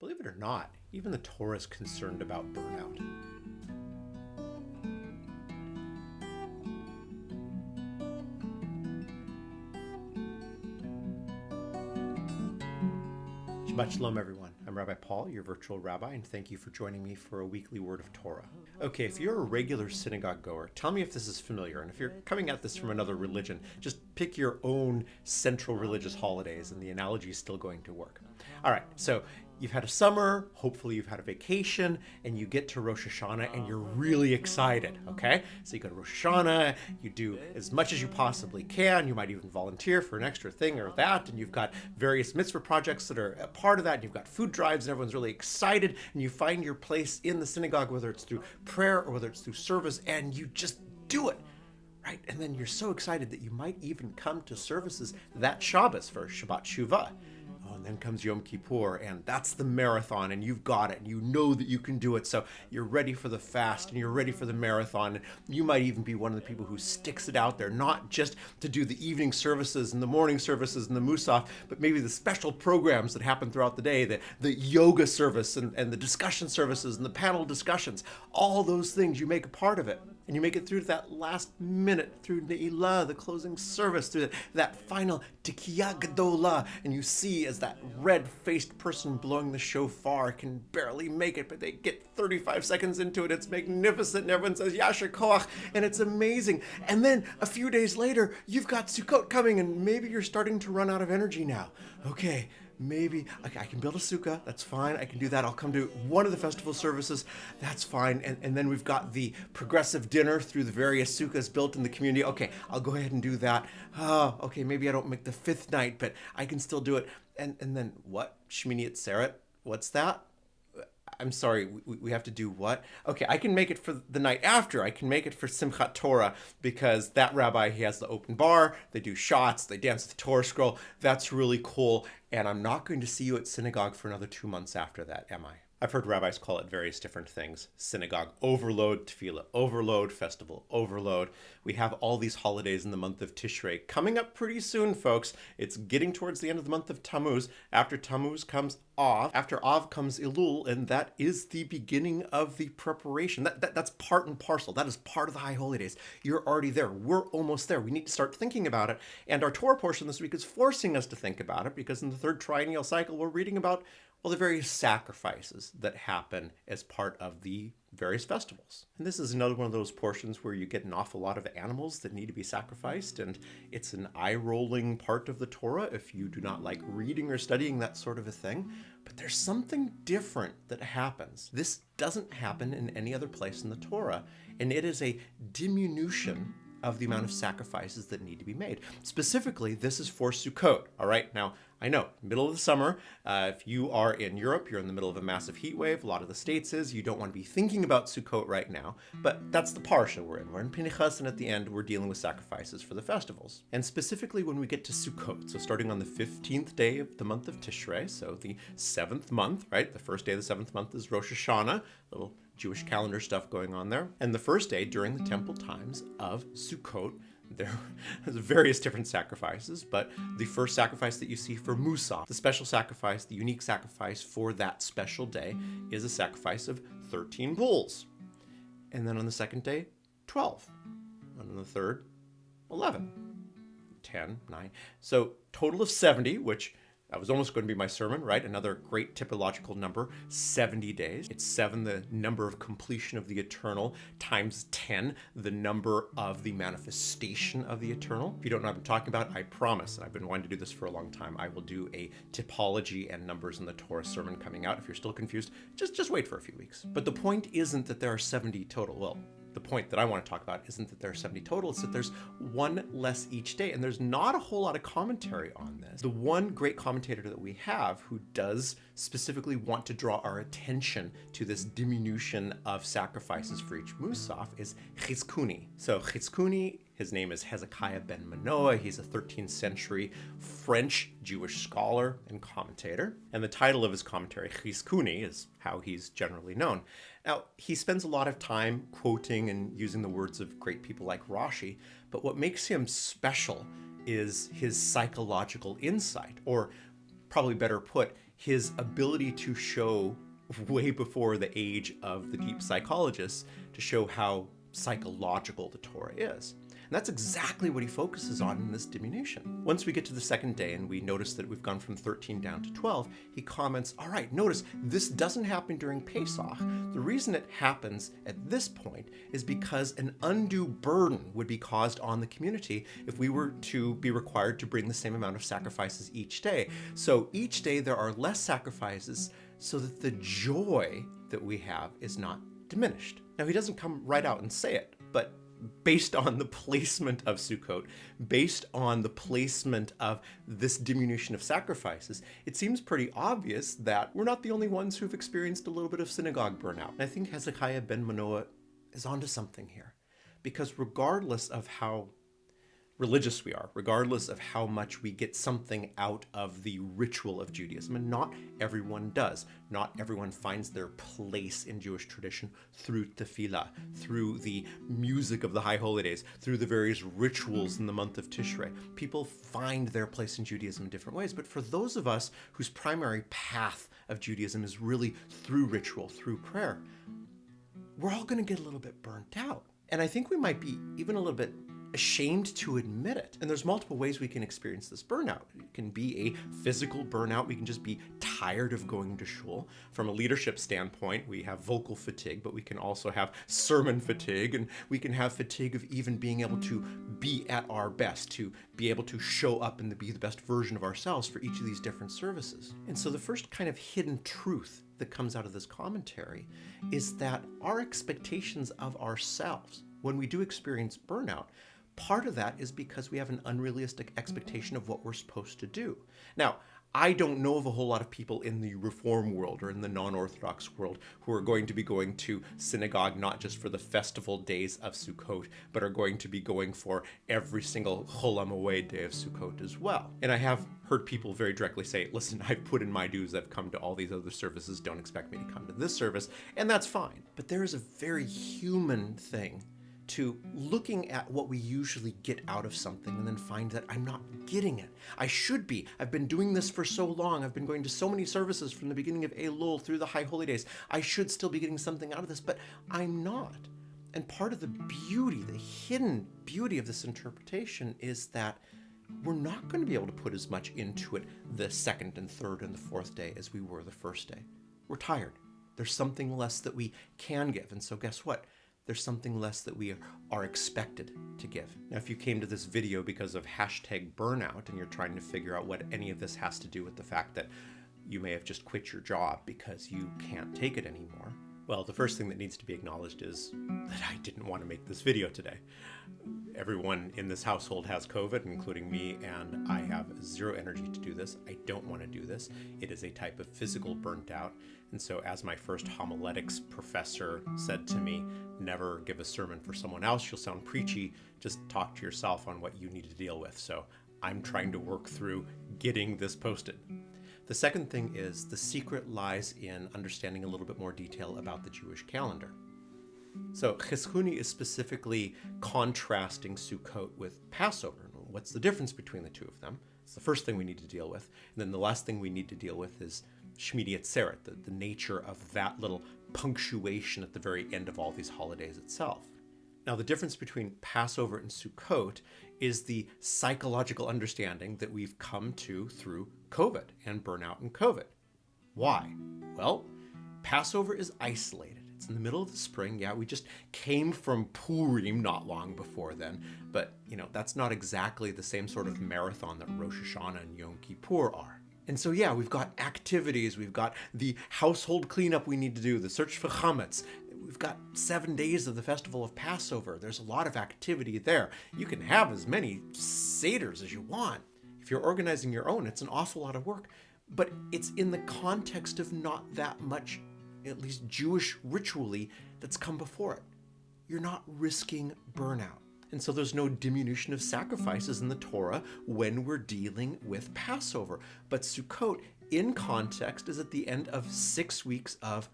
Believe it or not, even the Torah is concerned about burnout. Shabbat Shalom, everyone. I'm Rabbi Paul, your virtual rabbi, and thank you for joining me for a weekly word of Torah. Okay, if you're a regular synagogue goer, tell me if this is familiar, and if you're coming at this from another religion, just pick your own central religious holidays, and the analogy is still going to work. All right, so you've had a summer, hopefully you've had a vacation, and you get to Rosh Hashanah and you're really excited, okay? So you go to Rosh Hashanah, you do as much as you possibly can, you might even volunteer for an extra thing or that, and you've got various mitzvah projects that are a part of that, and you've got food drives, and everyone's really excited, and you find your place in the synagogue, whether it's through prayer or whether it's through service, and you just do it. Right, and then you're so excited that you might even come to services that Shabbos for Shabbat Shuvah. Oh, and then comes Yom Kippur, and that's the marathon, and you've got it, and you know that you can do it, so you're ready for the fast, and you're ready for the marathon, and you might even be one of the people who sticks it out there, not just to do the evening services and the morning services and the Musaf, but maybe the special programs that happen throughout the day, the yoga service and the discussion services and the panel discussions, all those things, you make a part of it. And you make it through to that last minute, through Ne'ilah, the closing service, through that final Tikiyah Gedolah, and you see as that red-faced person blowing the shofar can barely make it, but they get 35 seconds into it, it's magnificent, and everyone says, Yasher Koach, and it's amazing. And then a few days later, you've got Sukkot coming, and maybe you're starting to run out of energy now. Okay, maybe I can build a sukkah, that's fine, I can do that, I'll come to one of the festival services, that's fine, and then we've got the progressive dinner through the various sukkahs built in the community, okay, I'll go ahead and do that, okay, maybe I don't make the fifth night, but I can still do it, and then what, Shmini Atzeret, what's that? I'm sorry, we have to do what? Okay, I can make it for the night after. I can make it for Simchat Torah because that rabbi, he has the open bar, they do shots, they dance the Torah scroll. That's really cool. And I'm not going to see you at synagogue for another 2 months after that, am I? I've heard rabbis call it various different things. Synagogue overload, tefillah overload, festival overload. We have all these holidays in the month of Tishrei coming up pretty soon, folks. It's getting towards the end of the month of Tammuz. After Tammuz comes Av. After Av comes Elul, and that is the beginning of the preparation. That's part and parcel. That is part of the High Holy Days. You're already there. We're almost there. We need to start thinking about it. And our Torah portion this week is forcing us to think about it because in the third triennial cycle, we're reading about the various sacrifices that happen as part of the various festivals. And this is another one of those portions where you get an awful lot of animals that need to be sacrificed, and it's an eye-rolling part of the Torah if you do not like reading or studying that sort of a thing. But there's something different that happens. This doesn't happen in any other place in the Torah, and it is a diminution of the amount of sacrifices that need to be made. Specifically, this is for Sukkot. All right, now, I know, middle of the summer, if you are in Europe, you're in the middle of a massive heat wave, a lot of the states is, you don't want to be thinking about Sukkot right now, but that's the Parashat we're in. We're in Pinchas, and at the end, we're dealing with sacrifices for the festivals. And specifically when we get to Sukkot, so starting on the 15th day of the month of Tishrei, so the 7th month, right? The first day of the 7th month is Rosh Hashanah, little Jewish calendar stuff going on there. And the first day during the temple times of Sukkot, there are various different sacrifices, but the first sacrifice that you see for Musaf, the special sacrifice, the unique sacrifice for that special day, is a sacrifice of 13 bulls. And then on the second day, 12. And on the third, 11. 10, 9. So total of 70, which that was almost going to be my sermon, right? Another great typological number, 70 days. It's 7, the number of completion of the eternal, times 10, the number of the manifestation of the eternal. If you don't know what I'm talking about, I promise, and I've been wanting to do this for a long time, I will do a typology and numbers in the Torah sermon coming out. If you're still confused, just wait for a few weeks. But the point isn't that there are 70 total. Well, the point that I want to talk about isn't that there are 70 total, it's that there's one less each day. And there's not a whole lot of commentary on this. The one great commentator that we have who does specifically want to draw our attention to this diminution of sacrifices for each Musaf is Chizkuni. So Chizkuni, his name is Hezekiah ben Manoah. He's a 13th century French Jewish scholar and commentator. And the title of his commentary, Chizkuni, is how he's generally known. Now, he spends a lot of time quoting and using the words of great people like Rashi, but what makes him special is his psychological insight, or probably better put, his ability to show, way before the age of the deep psychologists, to show how psychological the Torah is. And that's exactly what he focuses on in this diminution. Once we get to the second day and we notice that we've gone from 13 down to 12, he comments, all right, notice this doesn't happen during Pesach. The reason it happens at this point is because an undue burden would be caused on the community if we were to be required to bring the same amount of sacrifices each day. So each day there are less sacrifices so that the joy that we have is not diminished. Now, he doesn't come right out and say it, but based on the placement of Sukkot, based on the placement of this diminution of sacrifices, it seems pretty obvious that we're not the only ones who've experienced a little bit of synagogue burnout. And I think Hezekiah ben Manoah is onto something here, because regardless of how religious we are, regardless of how much we get something out of the ritual of Judaism, and not everyone does. Not everyone finds their place in Jewish tradition through tefillah, through the music of the high holy days, through the various rituals in the month of Tishrei. People find their place in Judaism in different ways, but for those of us whose primary path of Judaism is really through ritual, through prayer, we're all going to get a little bit burnt out. And I think we might be even a little bit ashamed to admit it. And there's multiple ways we can experience this burnout. It can be a physical burnout. We can just be tired of going to shul. From a leadership standpoint, we have vocal fatigue, but we can also have sermon fatigue, and we can have fatigue of even being able to be at our best, to be able to show up and be the best version of ourselves for each of these different services. And so the first kind of hidden truth that comes out of this commentary is that our expectations of ourselves, when we do experience burnout, part of that is because we have an unrealistic expectation of what we're supposed to do. Now, I don't know of a whole lot of people in the Reform world or in the non-Orthodox world who are going to be going to synagogue not just for the festival days of Sukkot, but are going to be going for every single Chol HaMoed day of Sukkot as well. And I have heard people very directly say, listen, I've put in my dues, I've come to all these other services, don't expect me to come to this service, and that's fine. But there is a very human thing to looking at what we usually get out of something and then find that I'm not getting it. I should be. I've been doing this for so long. I've been going to so many services from the beginning of Elul through the High Holy Days. I should still be getting something out of this, but I'm not. And part of the beauty, the hidden beauty of this interpretation is that we're not going to be able to put as much into it the second and third and the fourth day as we were the first day. We're tired. There's something less that we can give. And so guess what? There's something less that we are expected to give. Now, if you came to this video because of #burnout and you're trying to figure out what any of this has to do with the fact that you may have just quit your job because you can't take it anymore, well, the first thing that needs to be acknowledged is that I didn't want to make this video today. Everyone in this household has COVID, including me, and I have zero energy to do this. I don't want to do this. It is a type of physical burnt out. And so as my first homiletics professor said to me, never give a sermon for someone else. You'll sound preachy. Just talk to yourself on what you need to deal with. So I'm trying to work through getting this posted. The second thing is the secret lies in understanding a little bit more detail about the Jewish calendar. So Chizkuni is specifically contrasting Sukkot with Passover. What's the difference between the two of them? It's the first thing we need to deal with. And then the last thing we need to deal with is Shmini Atzeret, the nature of that little punctuation at the very end of all these holidays itself. Now, the difference between Passover and Sukkot is the psychological understanding that we've come to through COVID and burnout and COVID. Why? Well, Passover is isolated. It's in the middle of the spring. Yeah, we just came from Purim not long before then, but that's not exactly the same sort of marathon that Rosh Hashanah and Yom Kippur are. And so, yeah, we've got activities, we've got the household cleanup we need to do, the search for chametz. We've got 7 days of the festival of Passover. There's a lot of activity there. You can have as many seders as you want. If you're organizing your own, it's an awful lot of work. But it's in the context of not that much, at least Jewish ritually, that's come before it. You're not risking burnout. And so there's no diminution of sacrifices in the Torah when we're dealing with Passover. But Sukkot, in context, is at the end of 6 weeks of,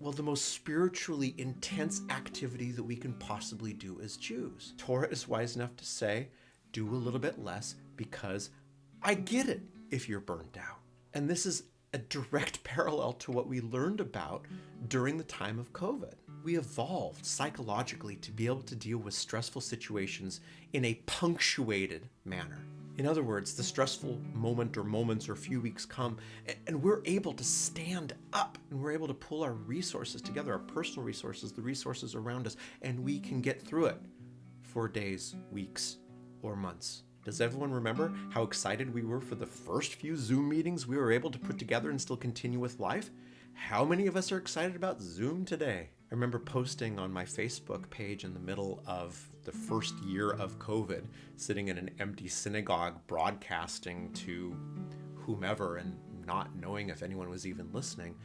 well, the most spiritually intense activity that we can possibly do as Jews. Torah is wise enough to say, do a little bit less because I get it if you're burnt out. And this is a direct parallel to what we learned about during the time of COVID. We evolved psychologically to be able to deal with stressful situations in a punctuated manner. In other words, the stressful moment or moments or few weeks come, and we're able to stand up and we're able to pull our resources together, our personal resources, the resources around us, and we can get through it for days, weeks, or months. Does everyone remember how excited we were for the first few Zoom meetings we were able to put together and still continue with life? How many of us are excited about Zoom today? I remember posting on my Facebook page in the middle of the first year of COVID, sitting in an empty synagogue broadcasting to whomever and not knowing if anyone was even listening,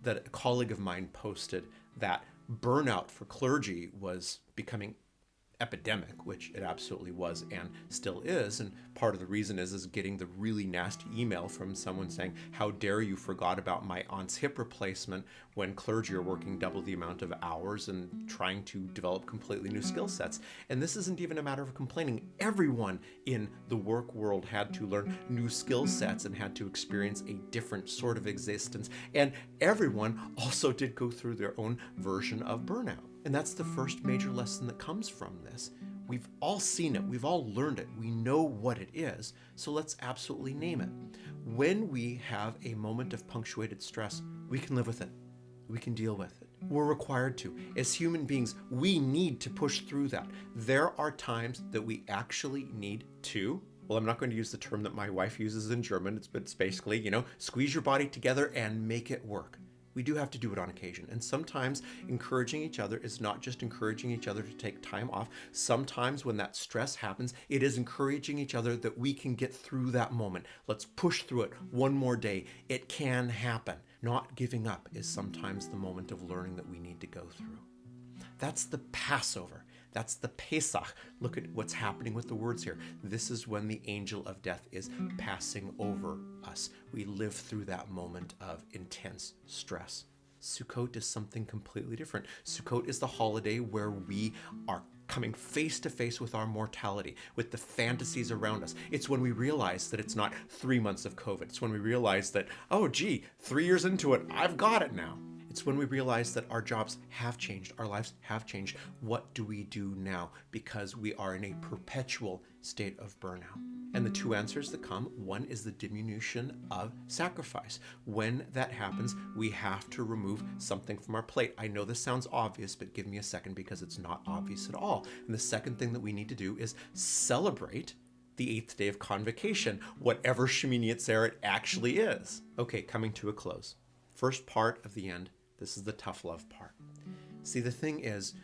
that a colleague of mine posted that burnout for clergy was becoming epidemic, which it absolutely was and still is. And part of the reason is getting the really nasty email from someone saying, how dare you forgot about my aunt's hip replacement when clergy are working double the amount of hours and trying to develop completely new skill sets. And this isn't even a matter of complaining. Everyone in the work world had to learn new skill sets and had to experience a different sort of existence. And everyone also did go through their own version of burnout. And that's the first major lesson that comes from this. We've all seen it. We've all learned it. We know what it is. So let's absolutely name it. When we have a moment of punctuated stress, we can live with it. We can deal with it. We're required to. As human beings, we need to push through that. There are times that we actually need to, well, I'm not going to use the term that my wife uses in German. It's basically, squeeze your body together and make it work. We do have to do it on occasion. And sometimes encouraging each other is not just encouraging each other to take time off. Sometimes when that stress happens, it is encouraging each other that we can get through that moment. Let's push through it one more day. It can happen. Not giving up is sometimes the moment of learning that we need to go through. That's the Passover. That's the Pesach. Look at what's happening with the words here. This is when the angel of death is passing over us. We live through that moment of intense stress. Sukkot is something completely different. Sukkot is the holiday where we are coming face to face with our mortality, with the fantasies around us. It's when we realize that it's not 3 months of COVID. It's when we realize that, 3 years into it, I've got it now. It's when we realize that our jobs have changed, our lives have changed. What do we do now? Because we are in a perpetual state of burnout. And the two answers that come, one is the diminution of sacrifice. When that happens, we have to remove something from our plate. I know this sounds obvious, but give me a second because it's not obvious at all. And the second thing that we need to do is celebrate the 8th day of convocation, whatever Shemini Atzeret it actually is. Okay, coming to a close. First part of the end. This is the tough love part. See, the thing is,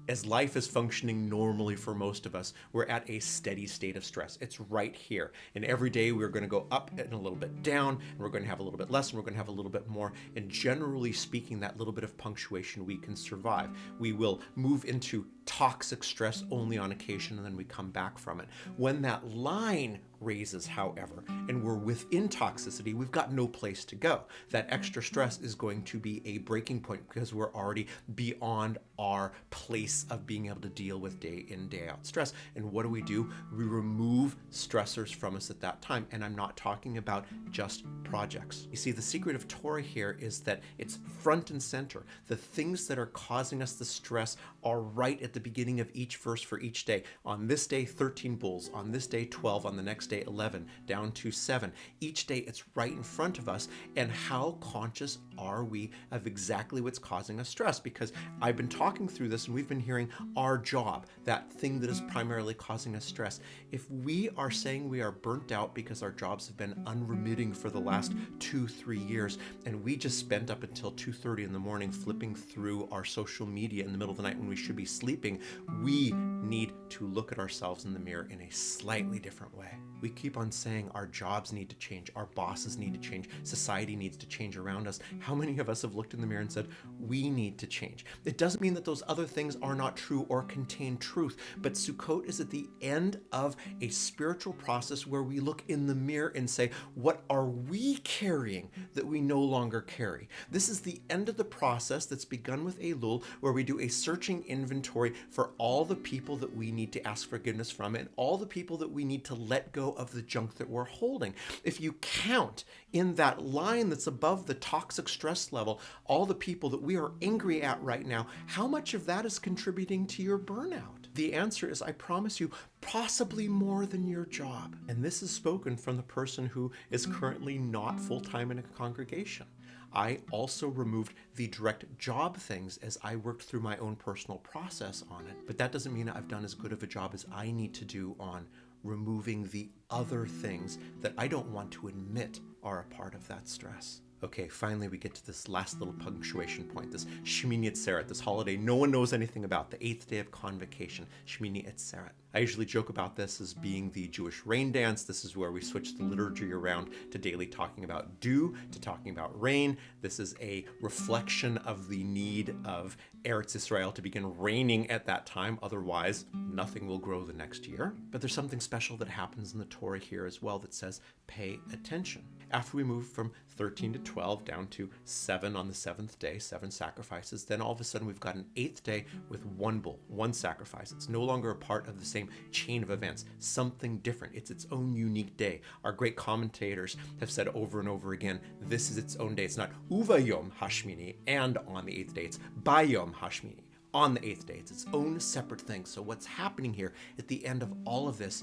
as life is functioning normally for most of us, we're at a steady state of stress. It's right here. And every day we're going to go up and a little bit down, and we're going to have a little bit less, and we're going to have a little bit more. And generally speaking, that little bit of punctuation we can survive. We will move into toxic stress only on occasion, and then we come back from it. When that line raises, however, and we're within toxicity, we've got no place to go. That extra stress is going to be a breaking point because we're already beyond our place of being able to deal with day in, day out stress. And what do? We remove stressors from us at that time. And I'm not talking about just projects. You see, the secret of Torah here is that it's front and center. The things that are causing us the stress are right at the beginning of each verse for each day. On this day, 13 bulls. On this day, 12. On the next day, 11. Down to 7. Each day, it's right in front of us. And how conscious are we of exactly what's causing us stress? Because I've been talking through this and we've been hearing our job, that thing that is primarily causing us stress. If we are saying we are burnt out because our jobs have been unremitting for the last 2-3 years, and we just spent up until 2:30 in the morning flipping through our social media in the middle of the night when we should be sleeping, we need to look at ourselves in the mirror in a slightly different way. We keep on saying our jobs need to change, our bosses need to change, society needs to change around us. How many of us have looked in the mirror and said, we need to change? It doesn't mean that those other things are not true or contain truth, but Sukkot is at the end of a spiritual process where we look in the mirror and say, what are we carrying that we no longer carry? This is the end of the process that's begun with Elul, where we do a searching inventory for all the people that we need to ask forgiveness from and all the people that we need to let go of the junk that we're holding. If you count in that line that's above the toxic stress level, all the people that we are angry at right now, how much of that is contributing to your burnout? The answer is, I promise you, possibly more than your job. And this is spoken from the person who is currently not full-time in a congregation. I also removed the direct job things as I worked through my own personal process on it. But that doesn't mean I've done as good of a job as I need to do on removing the other things that I don't want to admit are a part of that stress. Okay, finally we get to this last little punctuation point, this Shmini Atzeret, this holiday no one knows anything about, the 8th day of convocation, Shmini Atzeret. I usually joke about this as being the Jewish rain dance. This is where we switch the liturgy around to daily talking about dew, to talking about rain. This is a reflection of the need of Eretz Israel to begin raining at that time, otherwise nothing will grow the next year. But there's something special that happens in the Torah here as well that says, pay attention. After we move from 13 to 12 down to 7 on the 7th day, 7 sacrifices, then all of a sudden we've got an 8th day with 1 bull, 1 sacrifice. It's no longer a part of the same chain of events, something different. It's its own unique day. Our great commentators have said over and over again, this is its own day. It's not uvayom hashmini and on the 8th day, it's bayom hashmini. On the 8th day, it's its own separate thing. So what's happening here at the end of all of this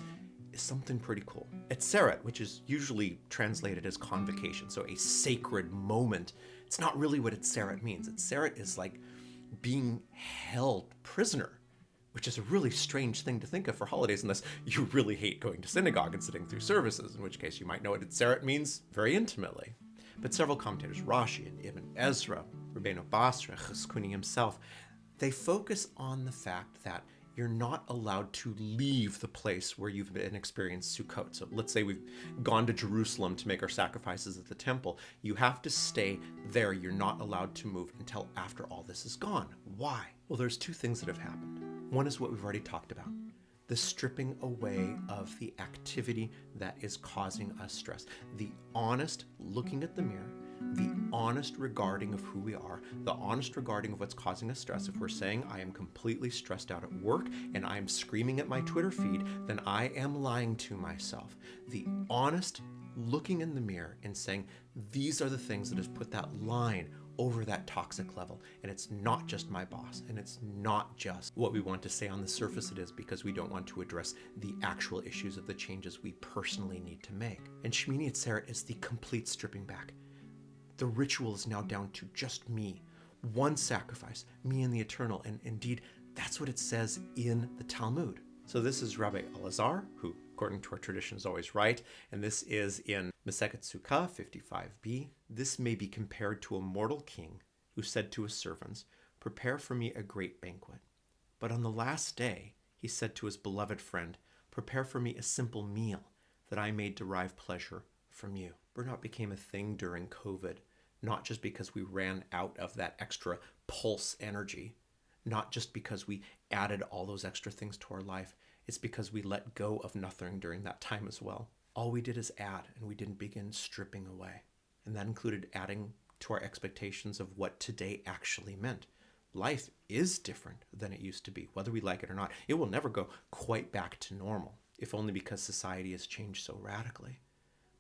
is something pretty cool. Atzeret, which is usually translated as convocation, so a sacred moment, it's not really what Atzeret means. Atzeret is like being held prisoner, which is a really strange thing to think of for holidays unless you really hate going to synagogue and sitting through services, in which case you might know what Atzeret means very intimately. But several commentators, Rashi and Ibn Ezra, Rabbeinu Basra, Chizkuni himself, they focus on the fact that you're not allowed to leave the place where you've been experienced Sukkot. So let's say we've gone to Jerusalem to make our sacrifices at the temple. You have to stay there. You're not allowed to move until after all this is gone. Why? Well, there's 2 things that have happened. One is what we've already talked about, the stripping away of the activity that is causing us stress, the honest looking at the mirror, the honest regarding of who we are, the honest regarding of what's causing us stress. If we're saying I am completely stressed out at work and I'm screaming at my Twitter feed, then I am lying to myself. The honest looking in the mirror and saying, these are the things that have put that line over that toxic level. And it's not just my boss, and it's not just what we want to say on the surface it is, because we don't want to address the actual issues of the changes we personally need to make. And Shmini Atzeret is the complete stripping back. The ritual is now down to just me. 1 sacrifice, me and the eternal. And indeed, that's what it says in the Talmud. So this is Rabbi Elazar, who, according to our tradition, is always right. And this is in Masechet Sukkah 55b. This may be compared to a mortal king who said to his servants, prepare for me a great banquet. But on the last day, he said to his beloved friend, prepare for me a simple meal that I may derive pleasure from you. Burnout became a thing during COVID, not just because we ran out of that extra pulse energy, not just because we added all those extra things to our life. It's because we let go of nothing during that time as well. All we did is add, and we didn't begin stripping away. And that included adding to our expectations of what today actually meant. Life is different than it used to be, whether we like it or not. It will never go quite back to normal, if only because society has changed so radically.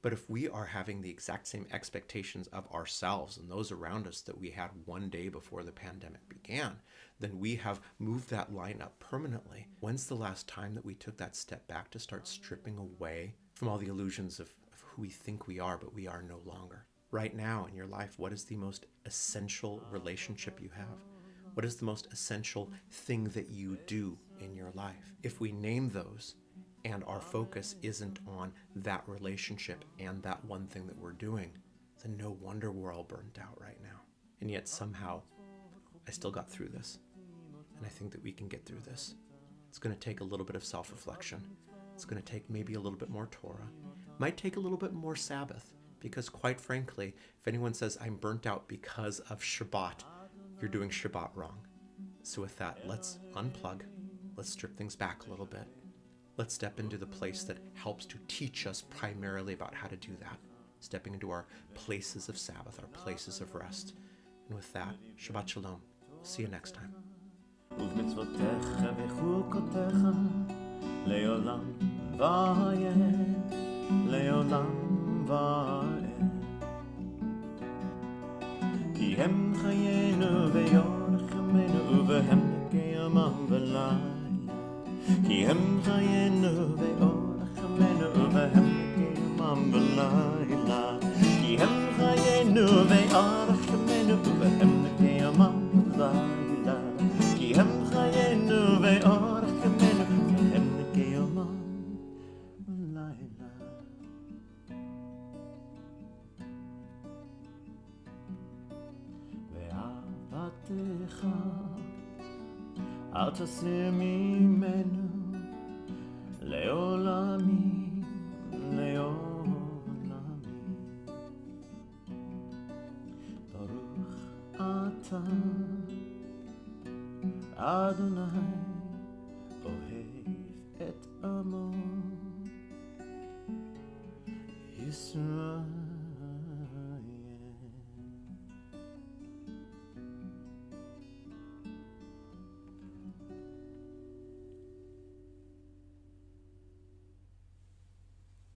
But if we are having the exact same expectations of ourselves and those around us that we had one day before the pandemic began, then we have moved that line up permanently. When's the last time that we took that step back to start stripping away from all the illusions of who we think we are, but we are no longer? Right now in your life, what is the most essential relationship you have? What is the most essential thing that you do in your life? If we name those, and our focus isn't on that relationship and that one thing that we're doing, then no wonder we're all burnt out right now. And yet somehow, I still got through this. And I think that we can get through this. It's going to take a little bit of self-reflection. It's going to take maybe a little bit more Torah. Might take a little bit more Sabbath, because quite frankly, if anyone says I'm burnt out because of Shabbat, you're doing Shabbat wrong. So with that, let's unplug. Let's strip things back a little bit. Let's step into the place that helps to teach us primarily about how to do that. Stepping into our places of Sabbath, our places of rest. And with that, Shabbat Shalom. See you next time. ובמצוותיך וחוקותיך לעולם ועד, לעולם ועד. כי הם חיינו ויורחמנו והם נקיימם בלילה. כי הם חיינו ויורחמנו והם נקיימם בלילה. כי הם חיינו ויורחמנו והם נקיימם בלילה. כי הם חיינו ויורחמנו והם נקיימם בלילה. ואהבתך אל תסיר ממנו לעולמי, לעולמי. ברוך אתה אדוני